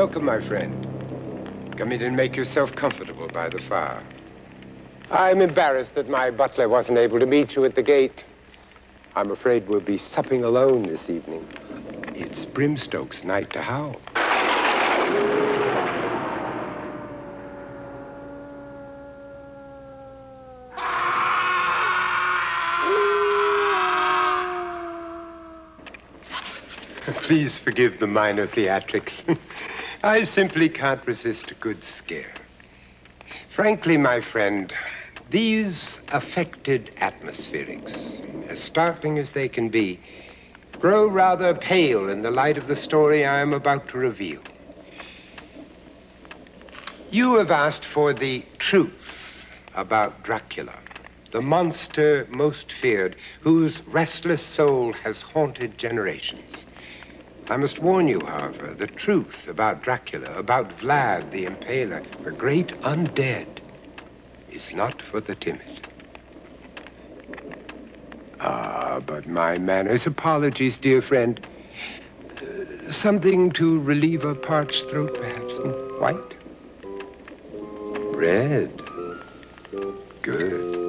Welcome, my friend. Come in and make yourself comfortable by the fire. I'm embarrassed that my butler wasn't able to meet you at the gate. I'm afraid we'll be supping alone this evening. It's Brimstoke's night to howl. Please forgive the minor theatrics. I simply can't resist a good scare. Frankly, my friend, these affected atmospherics, as startling as they can be, grow rather pale in the light of the story I am about to reveal. You have asked for the truth about Dracula, the monster most feared, whose restless soul has haunted generations. I must warn you, however, the truth about Dracula, about Vlad the Impaler, the great undead, is not for the timid. But my manners. Apologies, dear friend. Something to relieve a parched throat, perhaps. White? Red? Good.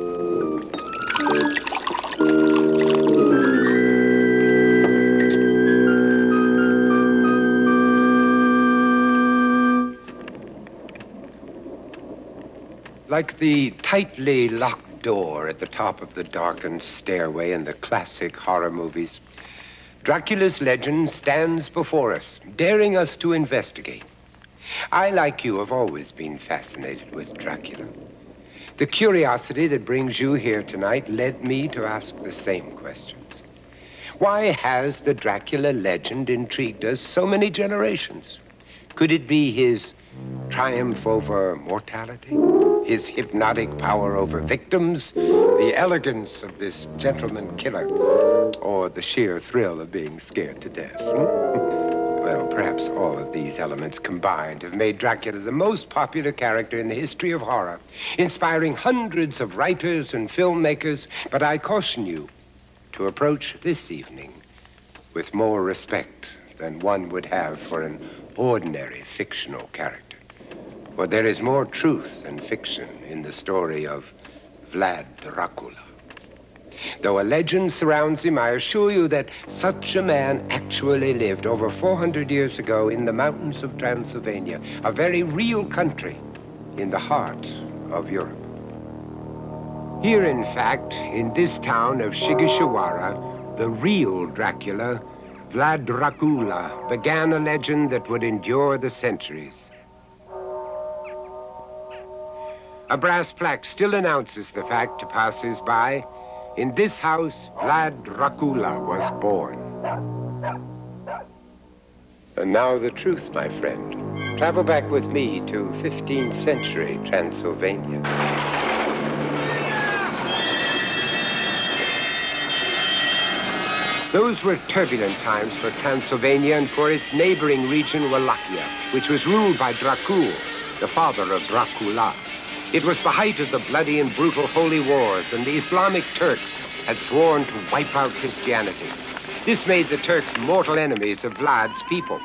Like the tightly locked door at the top of the darkened stairway in the classic horror movies, Dracula's legend stands before us, daring us to investigate. I, like you, have always been fascinated with Dracula. The curiosity that brings you here tonight led me to ask the same questions. Why has the Dracula legend intrigued us so many generations? Could it be his triumph over mortality? His hypnotic power over victims, the elegance of this gentleman killer, or the sheer thrill of being scared to death? Well, perhaps all of these elements combined have made Dracula the most popular character in the history of horror, inspiring hundreds of writers and filmmakers. But I caution you to approach this evening with more respect than one would have for an ordinary fictional character. For there is more truth than fiction in the story of Vlad Dracula. Though a legend surrounds him, I assure you that such a man actually lived over 400 years ago in the mountains of Transylvania, a very real country in the heart of Europe. Here, in fact, in this town of Shigashiwara, the real Dracula, Vlad Dracula, began a legend that would endure the centuries. A brass plaque still announces the fact to passers-by. In this house, Vlad Dracula was born. And now the truth, my friend. Travel back with me to 15th century Transylvania. Those were turbulent times for Transylvania and for its neighboring region, Wallachia, which was ruled by Dracul, the father of Dracula. It was the height of the bloody and brutal holy wars, and the Islamic Turks had sworn to wipe out Christianity. This made the Turks mortal enemies of Vlad's people.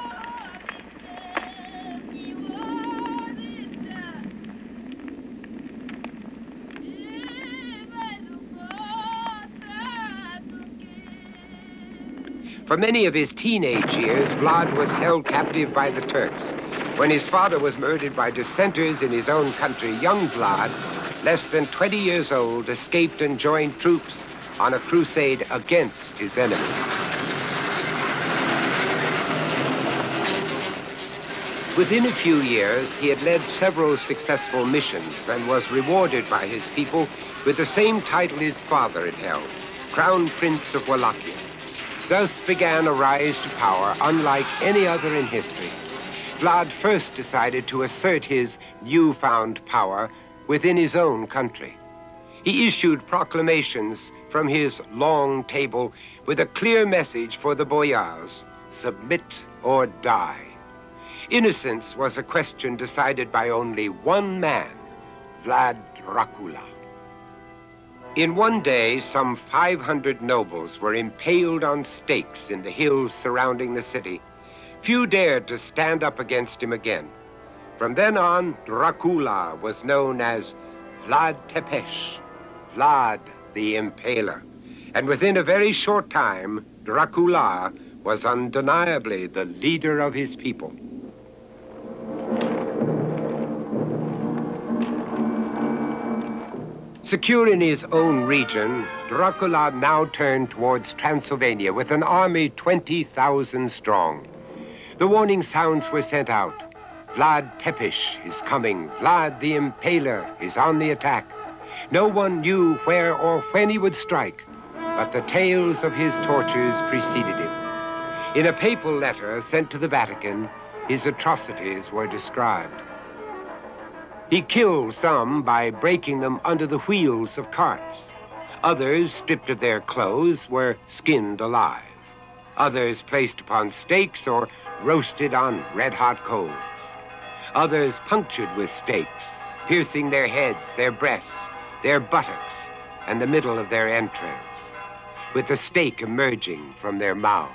For many of his teenage years, Vlad was held captive by the Turks. When his father was murdered by dissenters in his own country, young Vlad, less than 20 years old, escaped and joined troops on a crusade against his enemies. Within a few years, he had led several successful missions and was rewarded by his people with the same title his father had held, Crown Prince of Wallachia. Thus began a rise to power unlike any other in history. Vlad first decided to assert his newfound power within his own country. He issued proclamations from his long table with a clear message for the boyars: submit or die. Innocence was a question decided by only one man, Vlad Dracula. In one day, some 500 nobles were impaled on stakes in the hills surrounding the city. Few dared to stand up against him again. From then on, Dracula was known as Vlad Tepes, Vlad the Impaler. And within a very short time, Dracula was undeniably the leader of his people. Secure in his own region, Dracula now turned towards Transylvania with an army 20,000 strong. The warning sounds were sent out. Vlad Tepes is coming. Vlad the Impaler is on the attack. No one knew where or when he would strike, but the tales of his tortures preceded him. In a papal letter sent to the Vatican, his atrocities were described. He killed some by breaking them under the wheels of carts. Others, stripped of their clothes, were skinned alive. Others placed upon stakes or roasted on red-hot coals. Others punctured with stakes, piercing their heads, their breasts, their buttocks, and the middle of their entrails, with the stake emerging from their mouths.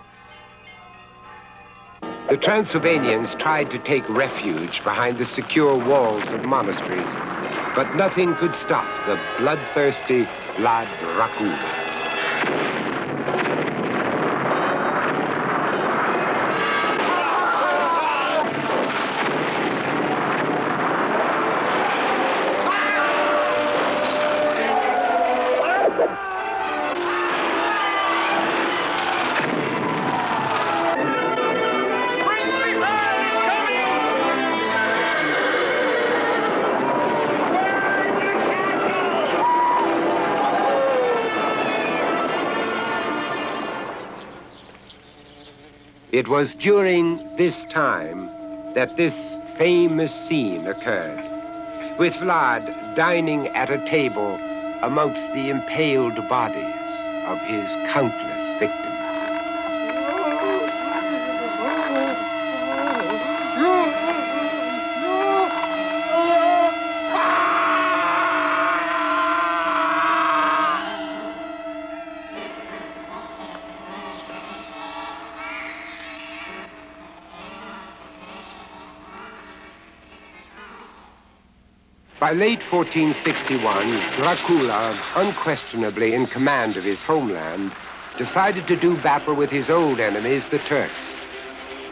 The Transylvanians tried to take refuge behind the secure walls of monasteries, but nothing could stop the bloodthirsty Vlad Dracula. It was during this time that this famous scene occurred, with Vlad dining at a table amongst the impaled bodies of his countless victims. By late 1461, Dracula, unquestionably in command of his homeland, decided to do battle with his old enemies, the Turks.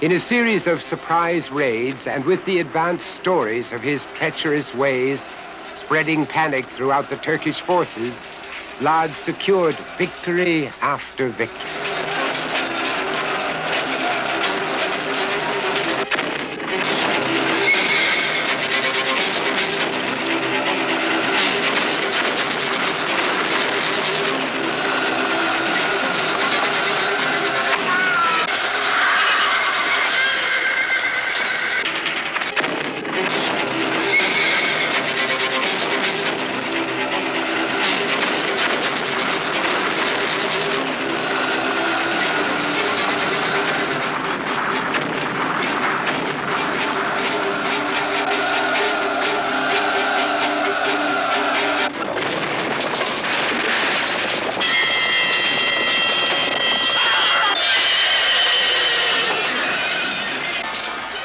In a series of surprise raids and with the advanced stories of his treacherous ways spreading panic throughout the Turkish forces, Vlad secured victory after victory.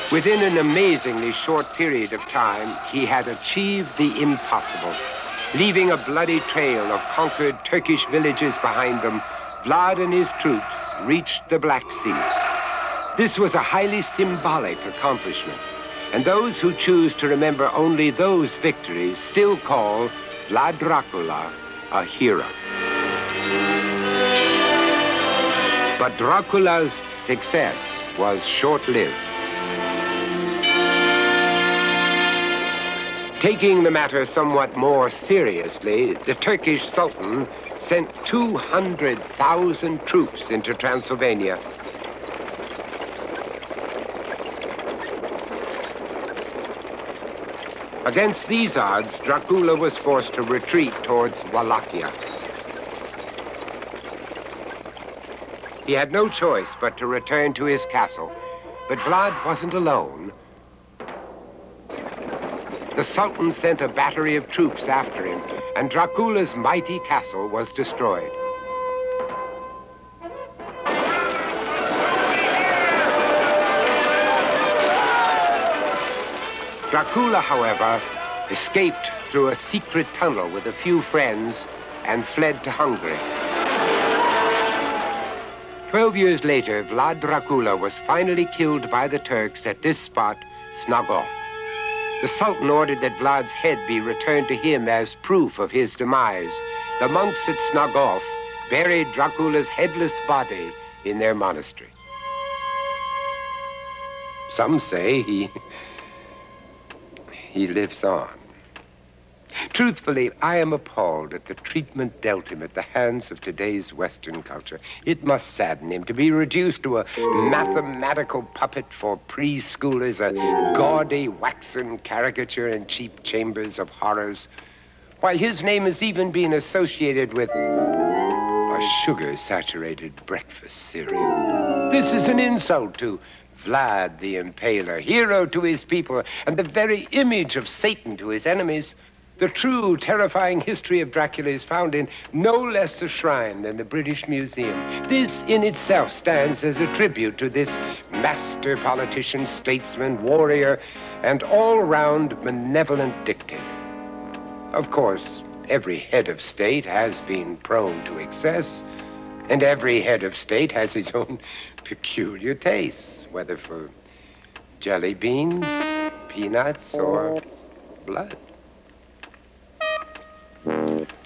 Within an amazingly short period of time, he had achieved the impossible. Leaving a bloody trail of conquered Turkish villages behind them, Vlad and his troops reached the Black Sea. This was a highly symbolic accomplishment, and those who choose to remember only those victories still call Vlad Dracula a hero. But Dracula's success was short-lived. Taking the matter somewhat more seriously, the Turkish Sultan sent 200,000 troops into Transylvania. Against these odds, Dracula was forced to retreat towards Wallachia. He had no choice but to return to his castle, but Vlad wasn't alone. The Sultan sent a battery of troops after him, and Dracula's mighty castle was destroyed. Dracula, however, escaped through a secret tunnel with a few friends and fled to Hungary. 12 years later, Vlad Dracula was finally killed by the Turks at this spot, Snagov. The Sultan ordered that Vlad's head be returned to him as proof of his demise. The monks at Snagov buried Dracula's headless body in their monastery. Some say he lives on. Truthfully, I am appalled at the treatment dealt him at the hands of today's Western culture. It must sadden him to be reduced to a mathematical puppet for preschoolers, a gaudy waxen caricature in cheap chambers of horrors. Why, his name has even been associated with a sugar-saturated breakfast cereal. This is an insult to Vlad the Impaler, hero to his people, and the very image of Satan to his enemies. The true, terrifying history of Dracula is found in no less a shrine than the British Museum. This in itself stands as a tribute to this master politician, statesman, warrior, and all-round benevolent dictator. Of course, every head of state has been prone to excess, and every head of state has his own peculiar tastes, whether for jelly beans, peanuts, or blood.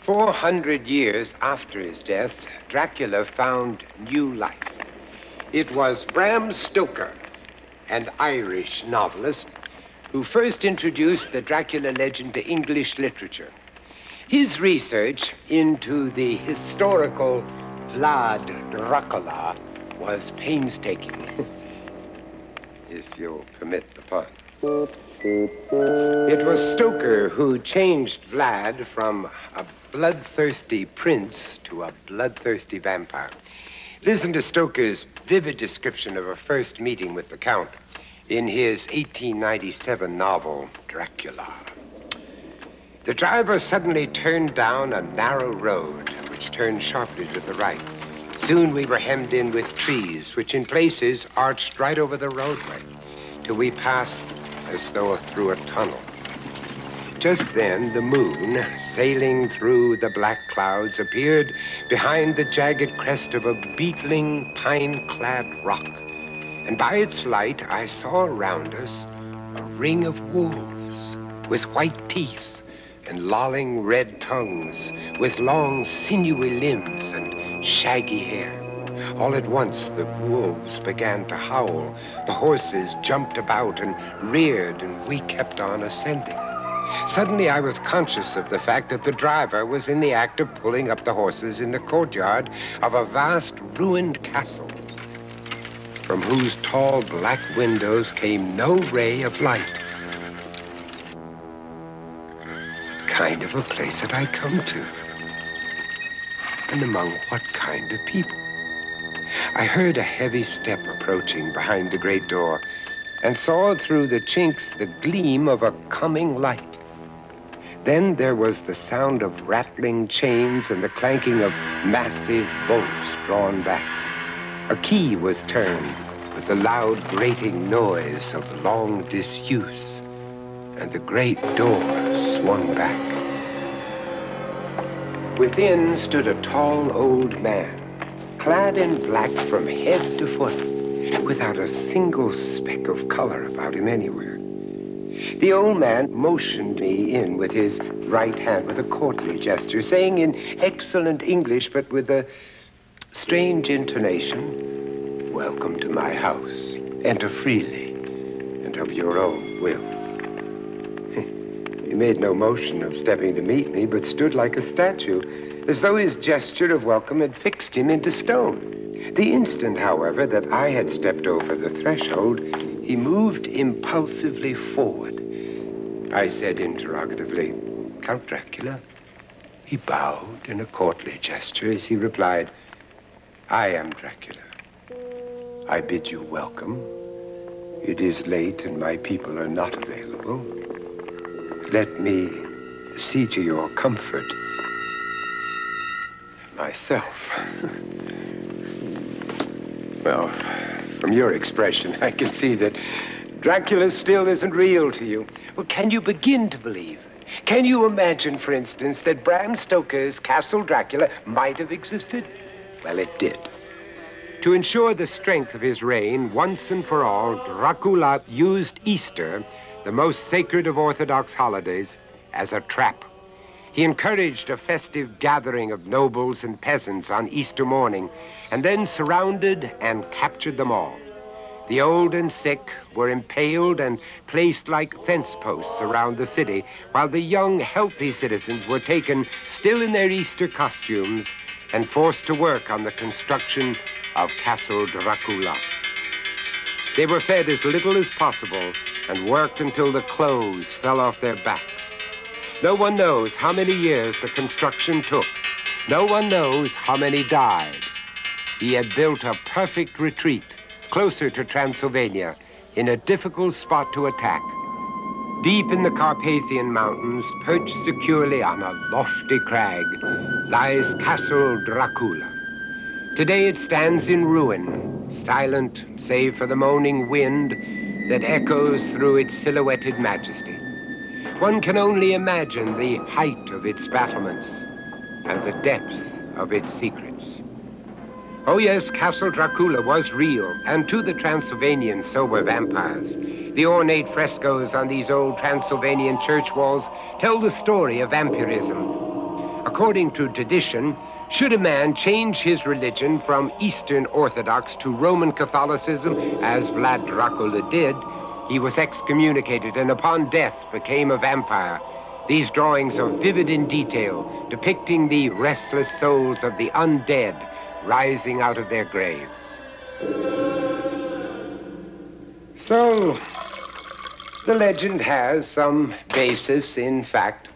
400 years after his death, Dracula found new life. It was Bram Stoker, an Irish novelist, who first introduced the Dracula legend to English literature. His research into the historical Vlad Dracula was painstaking, if you'll permit the pun. It was Stoker who changed Vlad from a bloodthirsty prince to a bloodthirsty vampire. Listen to Stoker's vivid description of a first meeting with the Count in his 1897 novel, Dracula. The driver suddenly turned down a narrow road, which turned sharply to the right. Soon we were hemmed in with trees, which in places arched right over the roadway, till we passed as though through a tunnel. Just then, the moon, sailing through the black clouds, appeared behind the jagged crest of a beetling, pine-clad rock. And by its light, I saw around us a ring of wolves with white teeth and lolling red tongues, with long, sinewy limbs and shaggy hair. All at once, the wolves began to howl. The horses jumped about and reared, and we kept on ascending. Suddenly, I was conscious of the fact that the driver was in the act of pulling up the horses in the courtyard of a vast, ruined castle, from whose tall black windows came no ray of light. What kind of a place had I come to? And among what kind of people? I heard a heavy step approaching behind the great door and saw through the chinks the gleam of a coming light. Then there was the sound of rattling chains and the clanking of massive bolts drawn back. A key was turned with the loud grating noise of long disuse, and the great door swung back. Within stood a tall old man, clad in black from head to foot, without a single speck of color about him anywhere. The old man motioned me in with his right hand with a courtly gesture, saying in excellent English, but with a strange intonation, "Welcome to my house. Enter freely and of your own will." He made no motion of stepping to meet me, but stood like a statue, as though his gesture of welcome had fixed him into stone. The instant, however, that I had stepped over the threshold, he moved impulsively forward. I said interrogatively, "Count Dracula?" He bowed in a courtly gesture as he replied, "I am Dracula. I bid you welcome. It is late and my people are not available. Let me see to your comfort myself." Well, from your expression, I can see that Dracula still isn't real to you. Well, can you begin to believe? Can you imagine, for instance, that Bram Stoker's Castle Dracula might have existed? Well, it did. To ensure the strength of his reign, once and for all, Dracula used Easter, the most sacred of Orthodox holidays, as a trap. He encouraged a festive gathering of nobles and peasants on Easter morning, and then surrounded and captured them all. The old and sick were impaled and placed like fence posts around the city, while the young, healthy citizens were taken, still in their Easter costumes, and forced to work on the construction of Castle Dracula. They were fed as little as possible and worked until the clothes fell off their backs. No one knows how many years the construction took. No one knows how many died. He had built a perfect retreat closer to Transylvania, in a difficult spot to attack. Deep in the Carpathian Mountains, perched securely on a lofty crag, lies Castle Dracula. Today it stands in ruin, silent save for the moaning wind that echoes through its silhouetted majesty. One can only imagine the height of its battlements and the depth of its secrets. Oh yes, Castle Dracula was real, and to the Transylvanians so were vampires. The ornate frescoes on these old Transylvanian church walls tell the story of vampirism. According to tradition, should a man change his religion from Eastern Orthodox to Roman Catholicism, as Vlad Dracula did, he was excommunicated and upon death became a vampire. These drawings are vivid in detail, depicting the restless souls of the undead rising out of their graves. So, the legend has some basis in fact.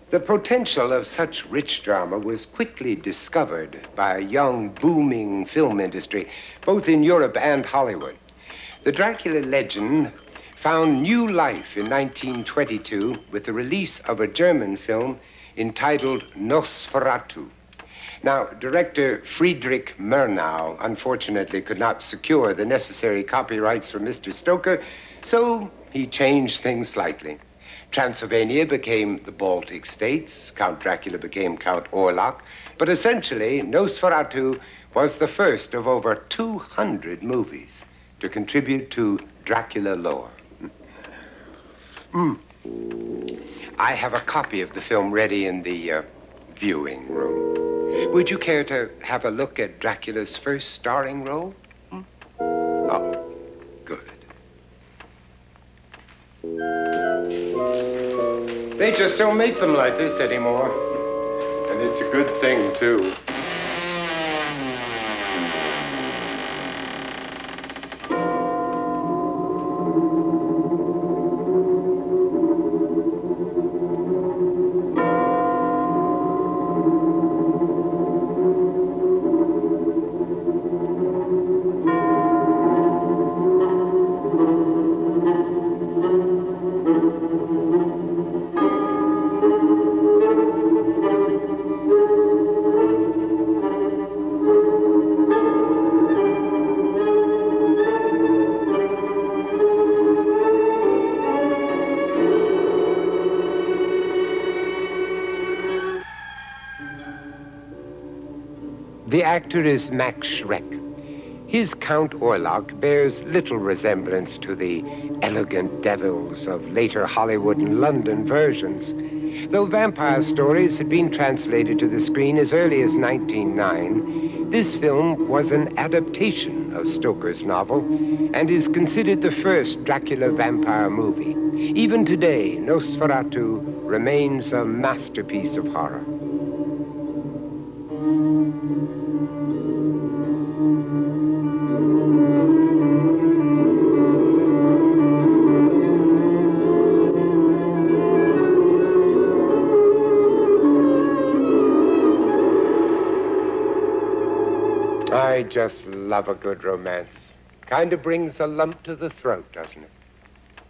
The potential of such rich drama was quickly discovered by a young, booming film industry, both in Europe and Hollywood. The Dracula legend found new life in 1922 with the release of a German film entitled Nosferatu. Now, director Friedrich Murnau unfortunately could not secure the necessary copyrights from Mr. Stoker, so he changed things slightly. Transylvania became the Baltic states, Count Dracula became Count Orlok, but essentially Nosferatu was the first of over 200 movies to contribute to Dracula lore. I have a copy of the film ready in the viewing room. Would you care to have a look at Dracula's first starring role? Oh, good. They just don't make them like this anymore. And it's a good thing, too. The actor is Max Schreck. His Count Orlok bears little resemblance to the elegant devils of later Hollywood and London versions. Though vampire stories had been translated to the screen as early as 1909, this film was an adaptation of Stoker's novel and is considered the first Dracula vampire movie. Even today, Nosferatu remains a masterpiece of horror. I just love a good romance. Kind of brings a lump to the throat, doesn't it?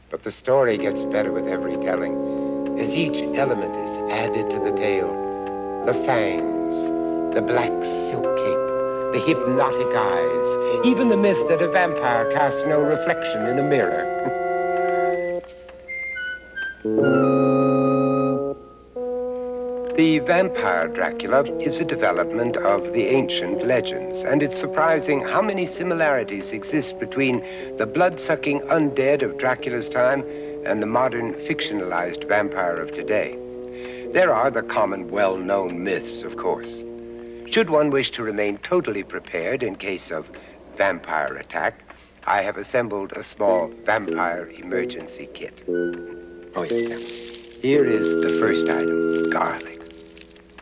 But the story gets better with every telling, as each element is added to the tale. The fangs, the black silk cape, the hypnotic eyes, even the myth that a vampire casts no reflection in a mirror. The vampire Dracula is a development of the ancient legends, and it's surprising how many similarities exist between the blood-sucking undead of Dracula's time and the modern fictionalized vampire of today. There are the common, well-known myths, of course. Should one wish to remain totally prepared in case of vampire attack, I have assembled a small vampire emergency kit. Oh, yeah. Here is the first item, garlic.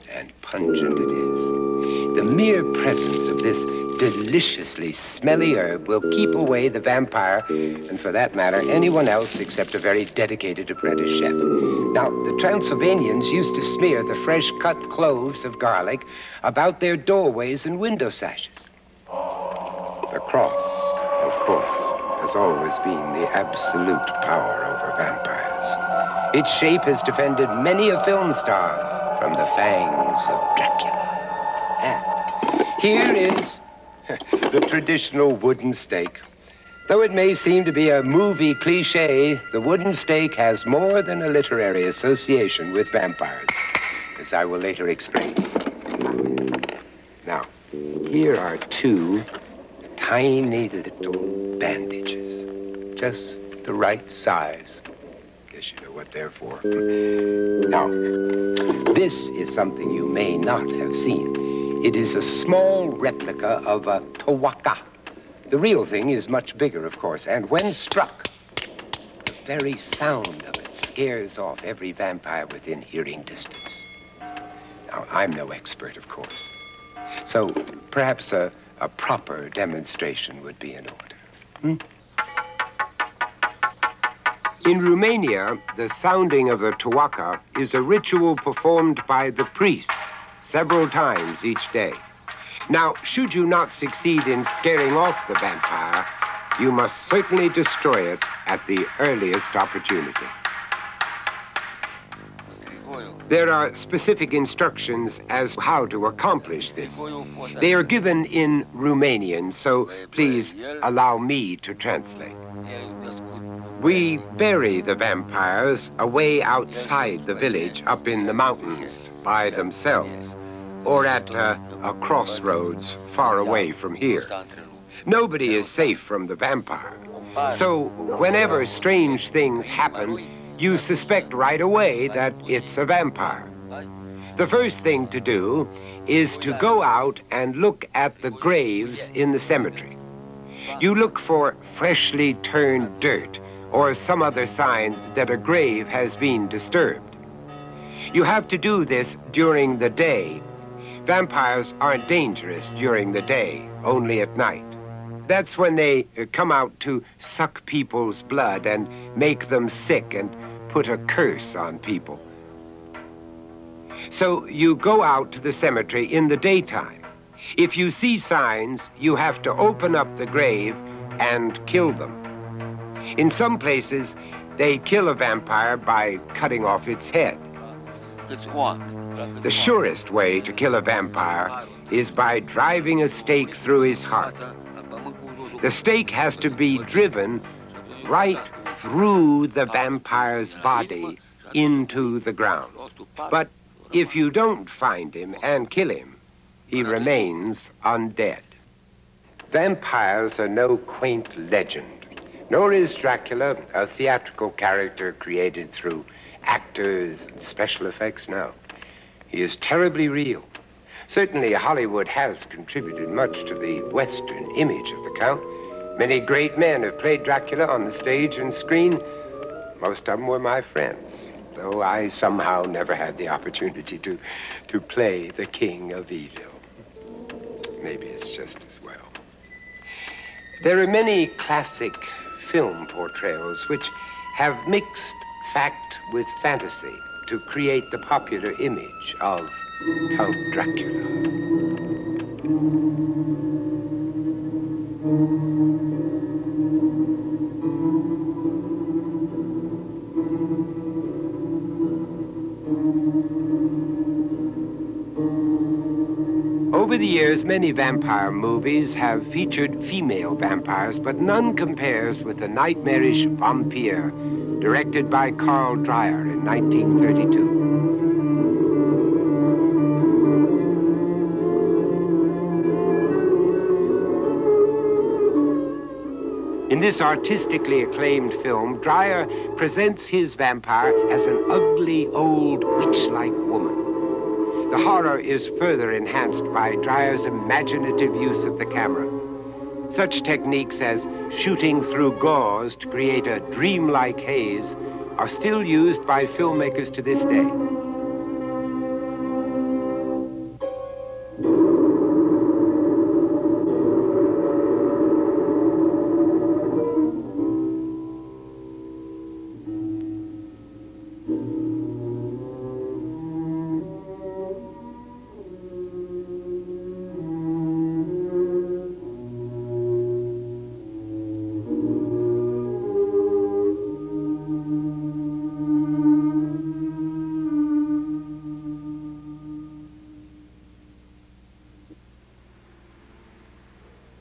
And pungent it is. The mere presence of this deliciously smelly herb will keep away the vampire, and for that matter, anyone else except a very dedicated apprentice chef. Now, the Transylvanians used to smear the fresh-cut cloves of garlic about their doorways and window sashes. The cross, of course, has always been the absolute power over vampires. Its shape has defended many a film star from the fangs of Dracula. And here is the traditional wooden stake. Though it may seem to be a movie cliche, the wooden stake has more than a literary association with vampires, as I will later explain. Now, here are two tiny little bandages, just the right size. Guess you know what they're for. Now, this is something you may not have seen. It is a small replica of a tawaka. The real thing is much bigger, of course, and when struck, the very sound of it scares off every vampire within hearing distance. Now, I'm no expert, of course, so perhaps a proper demonstration would be in order. In Romania, the sounding of the tawaka is a ritual performed by the priests several times each day. Now, should you not succeed in scaring off the vampire, you must certainly destroy it at the earliest opportunity. There are specific instructions as to how to accomplish this. They are given in Romanian, so please allow me to translate. We bury the vampires away outside the village, up in the mountains by themselves, or at a crossroads far away from here. Nobody is safe from the vampire. So whenever strange things happen, you suspect right away that it's a vampire. The first thing to do is to go out and look at the graves in the cemetery. You look for freshly turned dirt or some other sign that a grave has been disturbed. You have to do this during the day. Vampires aren't dangerous during the day, only at night. That's when they come out to suck people's blood and make them sick and put a curse on people. So you go out to the cemetery in the daytime. If you see signs, you have to open up the grave and kill them. In some places, they kill a vampire by cutting off its head. The surest way to kill a vampire is by driving a stake through his heart. The stake has to be driven right through the vampire's body into the ground. But if you don't find him and kill him, he remains undead. Vampires are no quaint legend, nor is Dracula a theatrical character created through actors and special effects. No, he is terribly real. Certainly, Hollywood has contributed much to the Western image of the Count. Many great men have played Dracula on the stage and screen. Most of them were my friends, though I somehow never had the opportunity to play the King of Evil. Maybe it's just as well. There are many classic film portrayals which have mixed fact with fantasy to create the popular image of Count Dracula. Over the the years, many vampire movies have featured female vampires, but none compares with the nightmarish Vampire, directed by Carl Dreyer in 1932. In this artistically acclaimed film, Dreyer presents his vampire as an ugly, old, witch-like woman. The horror is further enhanced by Dreyer's imaginative use of the camera. Such techniques as shooting through gauze to create a dreamlike haze are still used by filmmakers to this day.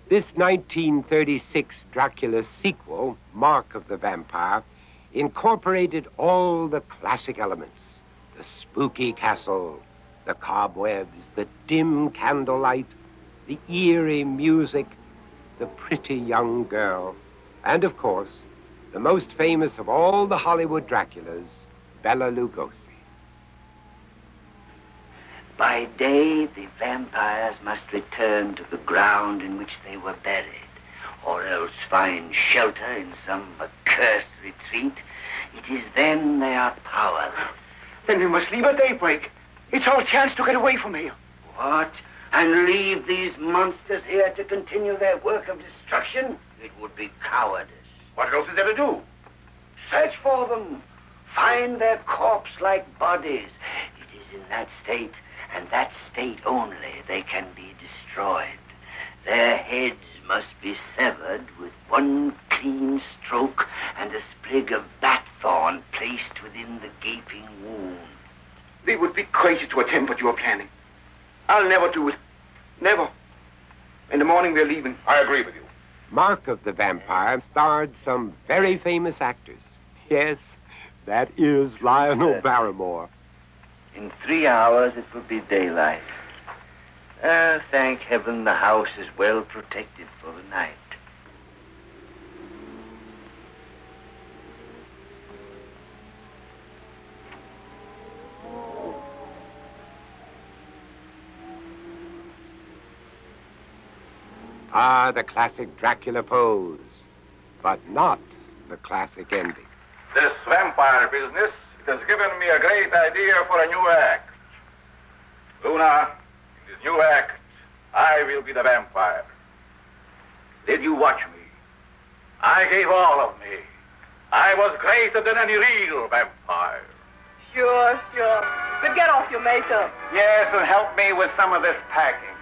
This 1936 Dracula sequel, Mark of the Vampire, incorporated all the classic elements: the spooky castle, the cobwebs, the dim candlelight, the eerie music, the pretty young girl, and of course, the most famous of all the Hollywood Draculas, Bela Lugosi. By day, the vampires must return to the ground in which they were buried, or else find shelter in some accursed retreat. It is then they are powerless. Then we must leave at daybreak. It's our chance to get away from here. What? And leave these monsters here to continue their work of destruction? It would be cowardice. What else is there to do? Search for them. Find their corpse-like bodies. It is in that state, and that state only, they can be destroyed. Their heads must be severed with one clean stroke and a sprig of bat thorn placed within the gaping wound. We would be crazy to attempt what you are planning. I'll never do it. Never. In the morning we're leaving. I agree with you. Mark of the Vampire starred some very famous actors. Yes, that is Lionel Barrymore. In 3 hours, it will be daylight. Thank heaven the house is well protected for the night. Ah, the classic Dracula pose, but not the classic ending. This vampire business, it has given me a great idea for a new act. Luna, in this new act, I will be the vampire. Did you watch me? I gave all of me. I was greater than any real vampire. Sure. But get off your makeup. Yes, and help me with some of this packing.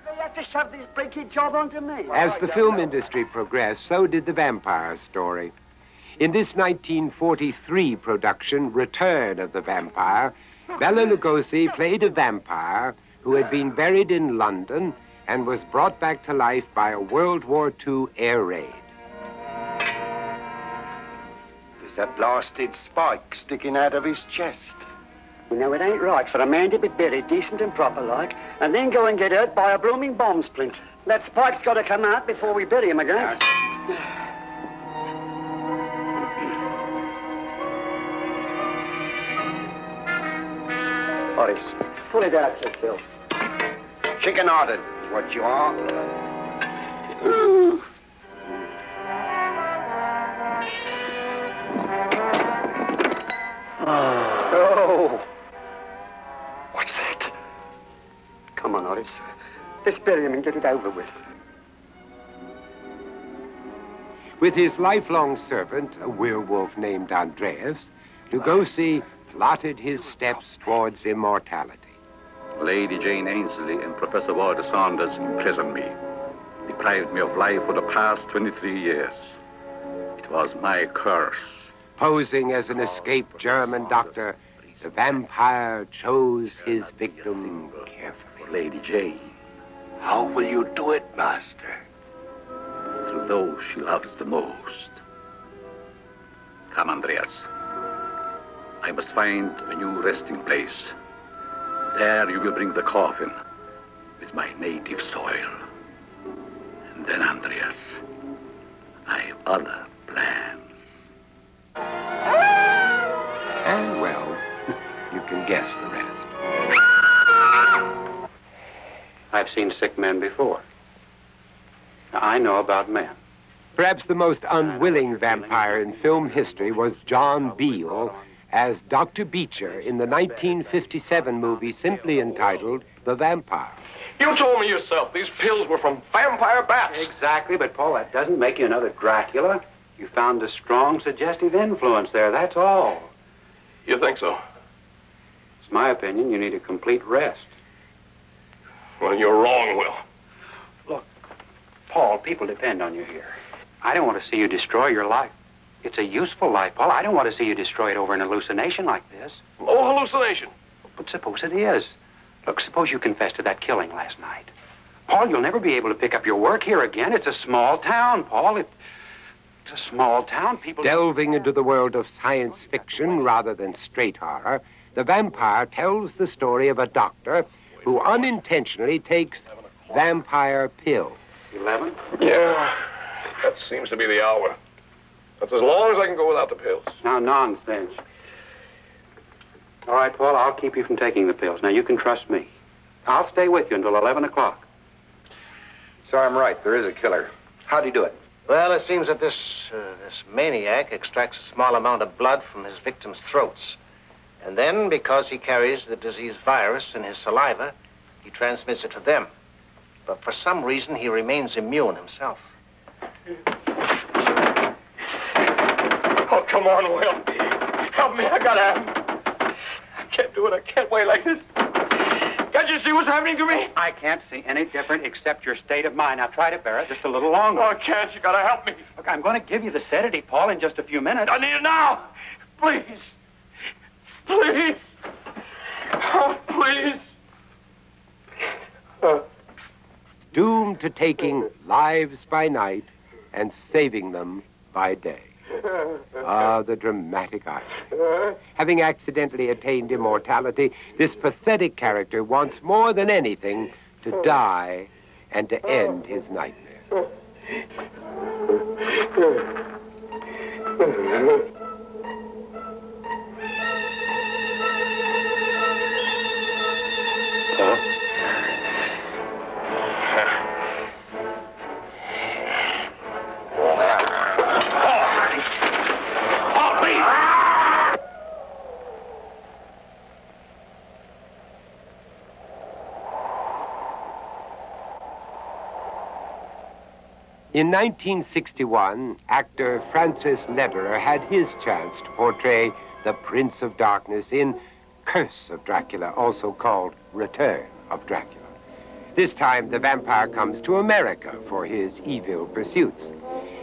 They have to shove this breaky job onto me. As the film industry progressed, so did the vampire story. In this 1943 production, Return of the Vampire, Bela Lugosi played a vampire who had been buried in London and was brought back to life by a World War II air raid. There's a blasted spike sticking out of his chest. You know, it ain't right for a man to be buried decent and proper like, and then go and get hurt by a blooming bomb splint. That spike's got to come out before we bury him again. Horace, pull it out yourself. Chicken-hearted is what you are. Oh. What's that? Come on, Horace. Let's bury him and get it over with. With his lifelong servant, a werewolf named Andreas, Lugosi plotted his steps towards immortality. Lady Jane Ainsley and Professor Walter Saunders imprisoned me, deprived me of life for the past 23 years. It was my curse. Posing as an escaped German doctor, the vampire chose his victim carefully. Lady Jane. How will you do it, Master? Through those she loves the most. Come, Andreas. I must find a new resting place. There you will bring the coffin with my native soil. And then, Andreas, I have other plans. And, well, you can guess the rest. I've seen sick men before. Now, I know about men. Perhaps the most unwilling vampire in film history was John Beale as Dr. Beecher in the 1957 movie simply entitled The Vampire. You told me yourself these pills were from vampire bats. Exactly, but Paul, that doesn't make you another Dracula. You found a strong suggestive influence there, that's all. You think so? It's my opinion you need a complete rest. Well, you're wrong, Will. Look, Paul, people depend on you here. I don't want to see you destroy your life. It's a useful life, Paul. I don't want to see you destroy it over an hallucination like this. No hallucination. But suppose it is. Look, suppose you confess to that killing last night. Paul, you'll never be able to pick up your work here again. It's a small town, Paul. It's a small town. People... Delving into the world of science fiction rather than straight horror, The Vampire tells the story of a doctor who unintentionally takes vampire pills. 11? Yeah, that seems to be the hour. That's as long as I can go without the pills. Now, nonsense. All right, Paul, I'll keep you from taking the pills. Now, you can trust me. I'll stay with you until 11 o'clock. So I'm right. There is a killer. How'd he do it? Well, it seems that this maniac extracts a small amount of blood from his victims' throats. And then, because he carries the disease virus in his saliva, he transmits it to them. But for some reason, he remains immune himself. Oh, come on, Will. Help me. I gotta have him. I can't do it. I can't wait like this. Can't you see what's happening to me? I can't see any different except your state of mind. Now, try to bear it just a little longer. Oh, I can't. You gotta help me. Look, I'm going to give you the sedative, Paul, in just a few minutes. I need it now. Please. Please. Oh, please. Doomed to taking lives by night and saving them by day. Ah, the dramatic irony. Having accidentally attained immortality, this pathetic character wants more than anything to die and to end his nightmare. In 1961, actor Francis Lederer had his chance to portray the Prince of Darkness in Curse of Dracula, also called Return of Dracula. This time, the vampire comes to America for his evil pursuits.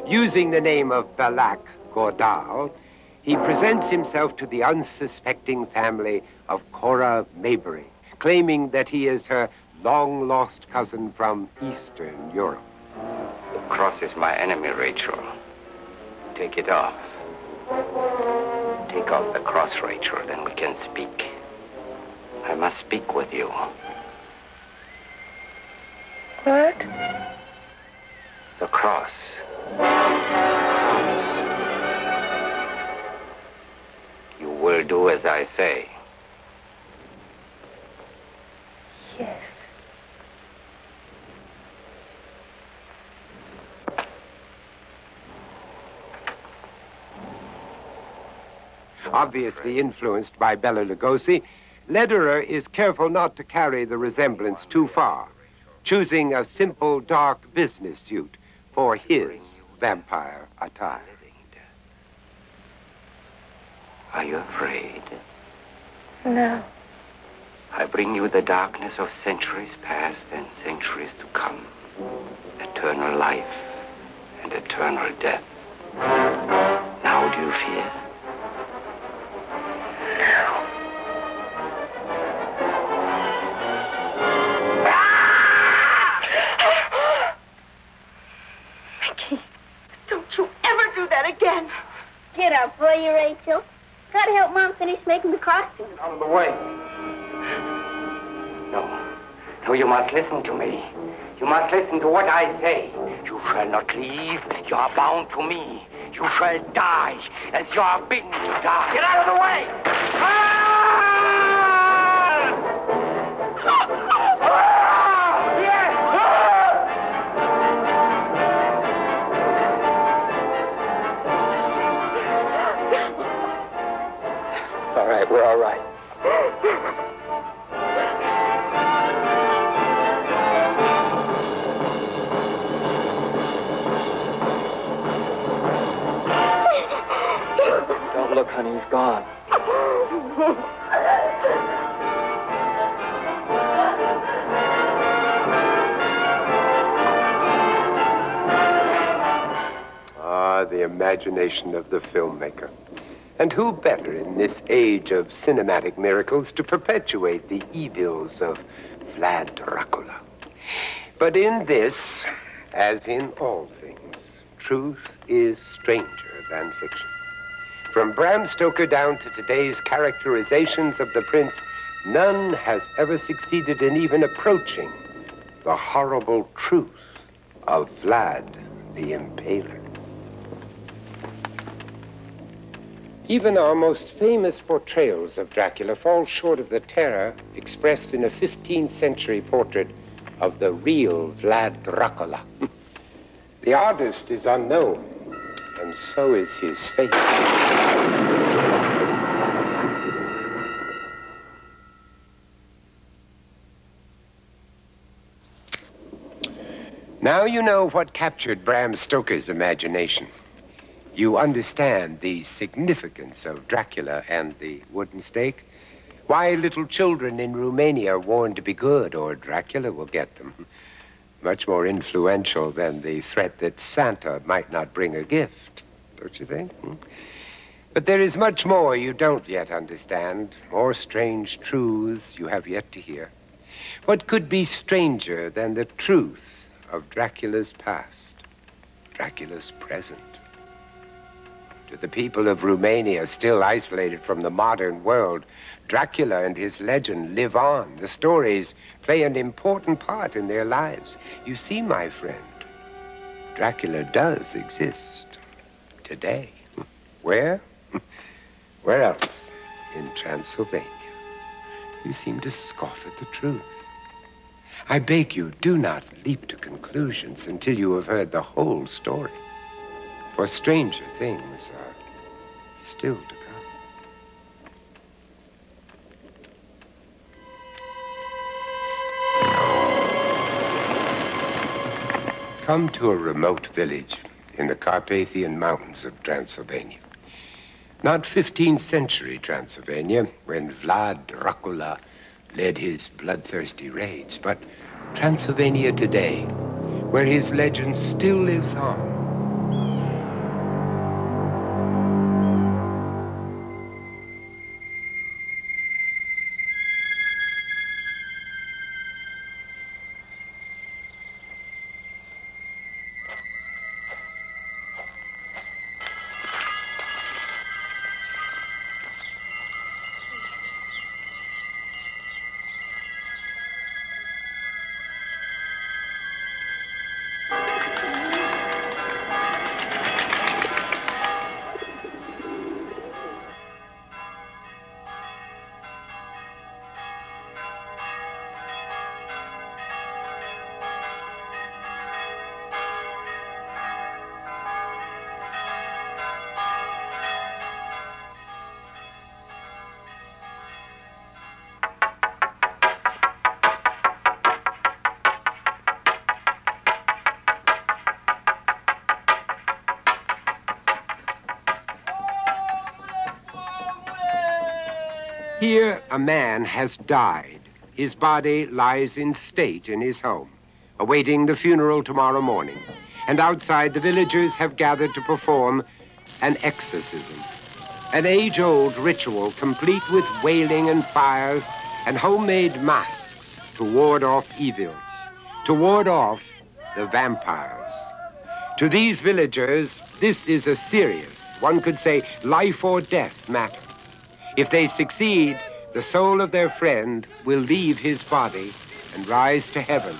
Using the name of Balak Godal, he presents himself to the unsuspecting family of Cora Maybury, claiming that he is her long-lost cousin from Eastern Europe. The cross is my enemy, Rachel. Take it off. Take off the cross, Rachel, then we can speak. I must speak with you. What? The cross. You will do as I say. Yes. Obviously influenced by Bela Lugosi, Lederer is careful not to carry the resemblance too far, choosing a simple, dark business suit for his vampire attire. Are you afraid? No. I bring you the darkness of centuries past and centuries to come. Eternal life and eternal death. Now do you fear? that again. Get up, will you, Rachel? Gotta help Mom finish making the costumes. Out of the way. No, you must listen to me. You must listen to what I say. You shall not leave. You are bound to me. You shall die as you are bidden to die. Get out of the way! It's all right. We're all right. Don't look, honey. He's gone. Ah, the imagination of the filmmaker. And who better in this age of cinematic miracles to perpetuate the evils of Vlad Dracula? But in this, as in all things, truth is stranger than fiction. From Bram Stoker down to today's characterizations of the prince, none has ever succeeded in even approaching the horrible truth of Vlad the Impaler. Even our most famous portrayals of Dracula fall short of the terror expressed in a 15th century portrait of the real Vlad Dracula. The artist is unknown, and so is his fate. Now you know what captured Bram Stoker's imagination. You understand the significance of Dracula and the wooden stake. Why little children in Romania are warned to be good, or Dracula will get them. Much more influential than the threat that Santa might not bring a gift, don't you think? But there is much more you don't yet understand, more strange truths you have yet to hear. What could be stranger than the truth of Dracula's past, Dracula's present? To the people of Romania, still isolated from the modern world, Dracula and his legend live on. The stories play an important part in their lives. You see, my friend, Dracula does exist today. Where? Where else? In Transylvania. You seem to scoff at the truth. I beg you, do not leap to conclusions until you have heard the whole story. For stranger things are still to come. Come to a remote village in the Carpathian Mountains of Transylvania. Not 15th century Transylvania, when Vlad Dracula led his bloodthirsty raids, but Transylvania today, where his legend still lives on. Here, a man has died. His body lies in state in his home, awaiting the funeral tomorrow morning. And outside, the villagers have gathered to perform an exorcism, an age-old ritual complete with wailing and fires and homemade masks to ward off evil, to ward off the vampires. To these villagers, this is a serious, one could say, life or death matter. If they succeed, the soul of their friend will leave his body and rise to heaven.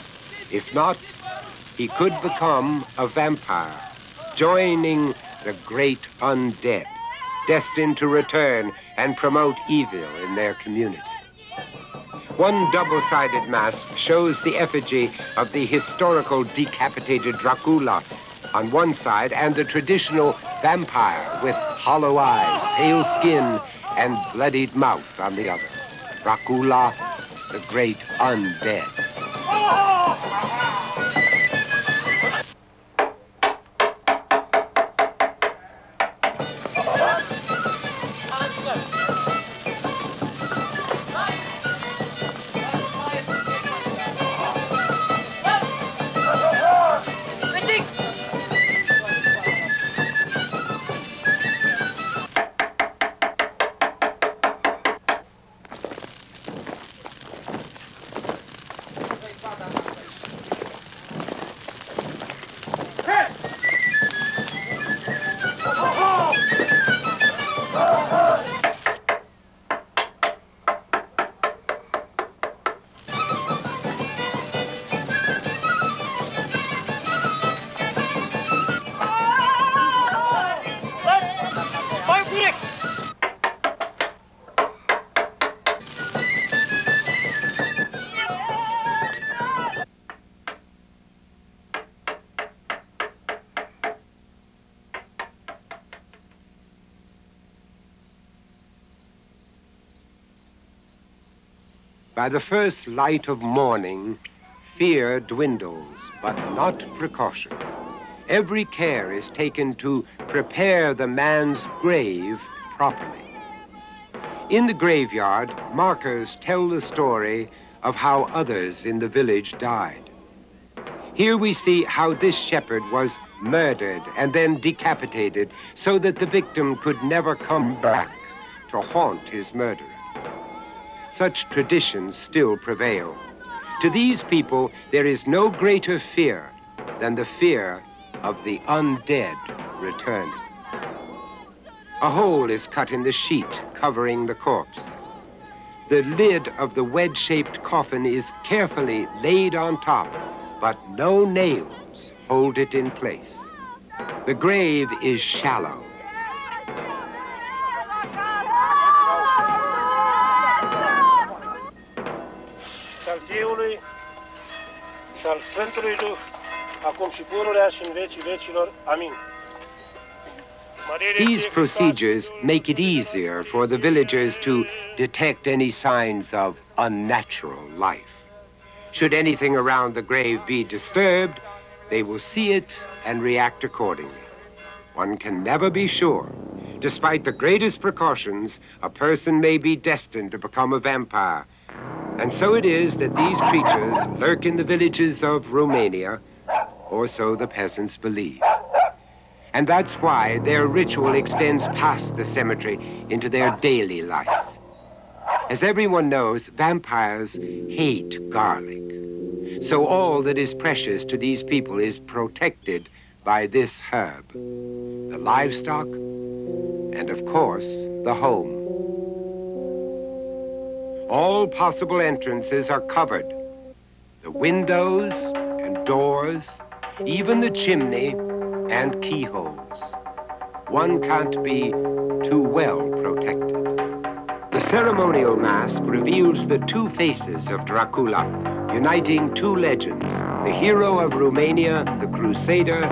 If not, he could become a vampire, joining the great undead, destined to return and promote evil in their community. One double-sided mask shows the effigy of the historical decapitated Dracula on one side and the traditional vampire with hollow eyes, pale skin, and bloodied mouth on the other. Dracula, the great undead. By the first light of morning, fear dwindles, but not precaution. Every care is taken to prepare the man's grave properly. In the graveyard, markers tell the story of how others in the village died. Here we see how this shepherd was murdered and then decapitated so that the victim could never come back to haunt his murderer. Such traditions still prevail. To these people, there is no greater fear than the fear of the undead returning. A hole is cut in the sheet covering the corpse. The lid of the wedge-shaped coffin is carefully laid on top, but no nails hold it in place. The grave is shallow. Al Fiului și al Sfântului Duh, acum și pururea și în vecii vecilor. Amin. These procedures make it easier for the villagers to detect any signs of unnatural life. Should anything around the grave be disturbed, they will see it and react accordingly. One can never be sure. Despite the greatest precautions, a person may be destined to become a vampire. And so it is that these creatures lurk in the villages of Romania, or so the peasants believe. And that's why their ritual extends past the cemetery into their daily life. As everyone knows, vampires hate garlic. So all that is precious to these people is protected by this herb, the livestock, and of course, the home. All possible entrances are covered. The windows and doors, even the chimney and keyholes. One can't be too well protected. The ceremonial mask reveals the two faces of Dracula, uniting two legends, the hero of Romania, the crusader,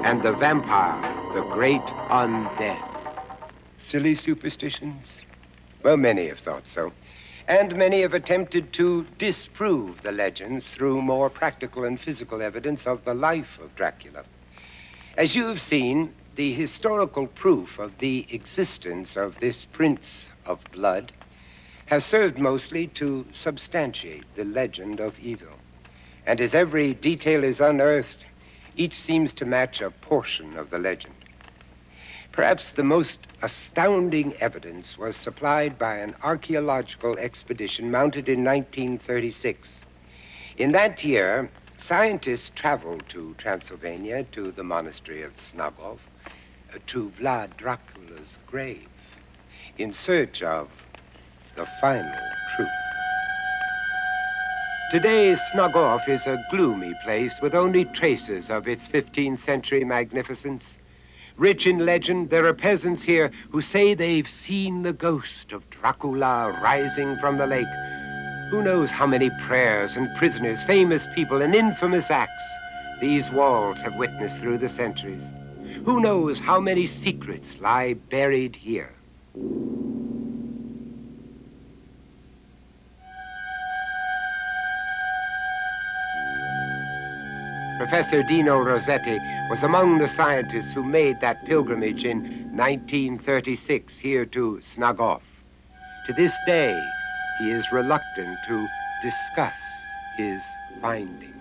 and the vampire, the great undead. Silly superstitions? Well, many have thought so. And many have attempted to disprove the legends through more practical and physical evidence of the life of Dracula. As you have seen, the historical proof of the existence of this prince of blood has served mostly to substantiate the legend of evil. And as every detail is unearthed, each seems to match a portion of the legend. Perhaps the most astounding evidence was supplied by an archaeological expedition mounted in 1936. In that year, Scientists traveled to Transylvania, to the monastery of Snagov, to Vlad Dracula's grave, in search of the final truth. Today, Snagov is a gloomy place with only traces of its 15th century magnificence. Rich in legend, there are peasants here who say they've seen the ghost of Dracula rising from the lake. Who knows how many prayers and prisoners, famous people, and infamous acts these walls have witnessed through the centuries? Who knows how many secrets lie buried here? Professor Dino Rossetti was among the scientists who made that pilgrimage in 1936 here to Snagov. To this day, he is reluctant to discuss his findings.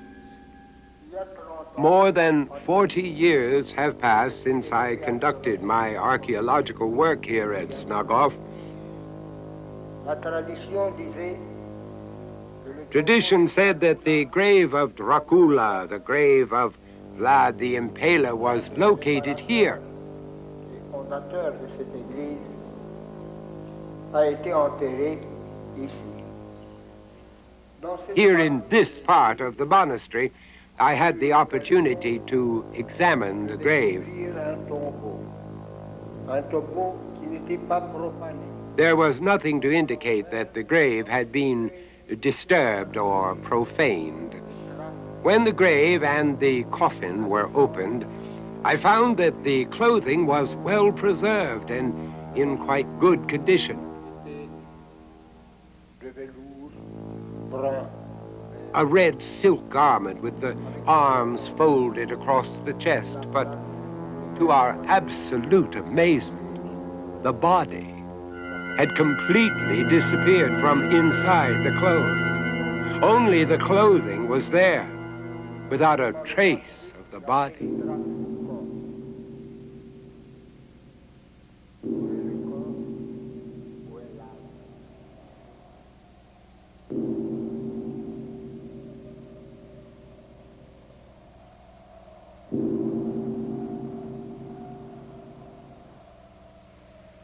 More than 40 years have passed since I conducted my archaeological work here at Snagov. Tradition said that the grave of Dracula, the grave of Vlad the Impaler, was located here. Here in this part of the monastery, I had the opportunity to examine the grave. There was nothing to indicate that the grave had been disturbed or profaned. When the grave and the coffin were opened, I found that the clothing was well preserved and in quite good condition. A red silk garment with the arms folded across the chest, but to our absolute amazement, the body had completely disappeared from inside the clothes. Only the clothing was there, without a trace of the body.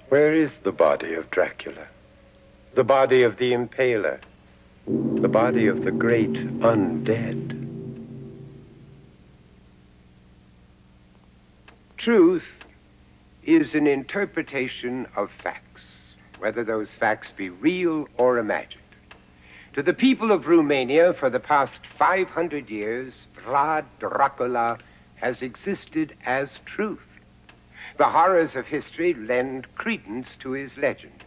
Where is the body of Dracula? The body of the Impaler? The body of the great undead? Truth is an interpretation of facts, whether those facts be real or imagined. To the people of Romania, for the past 500 years, Vlad Dracula has existed as truth. The horrors of history lend credence to his legend.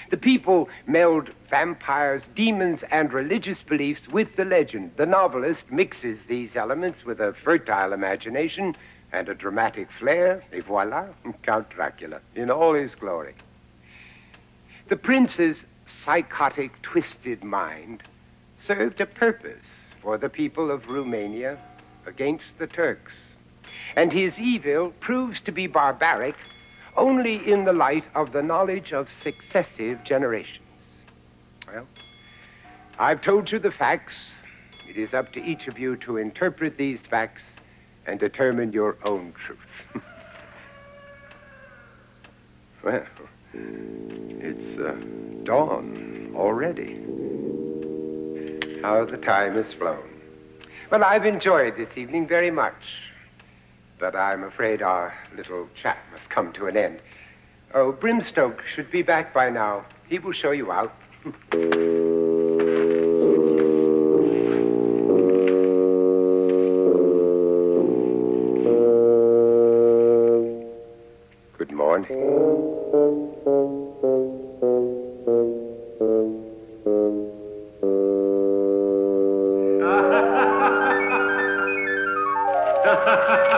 The people meld vampires, demons, and religious beliefs with the legend. The novelist mixes these elements with a fertile imagination and a dramatic flair, et voila, Count Dracula in all his glory. The prince's psychotic, twisted mind served a purpose for the people of Romania against the Turks. And his evil proves to be barbaric only in the light of the knowledge of successive generations. Well, I've told you the facts. It is up to each of you to interpret these facts and determine your own truth. Well, it's dawn already. How the time has flown. Well, I've enjoyed this evening very much. But I'm afraid our little chat must come to an end. Oh, Brimstoke should be back by now. He will show you out. Good morning. Ha ha ha.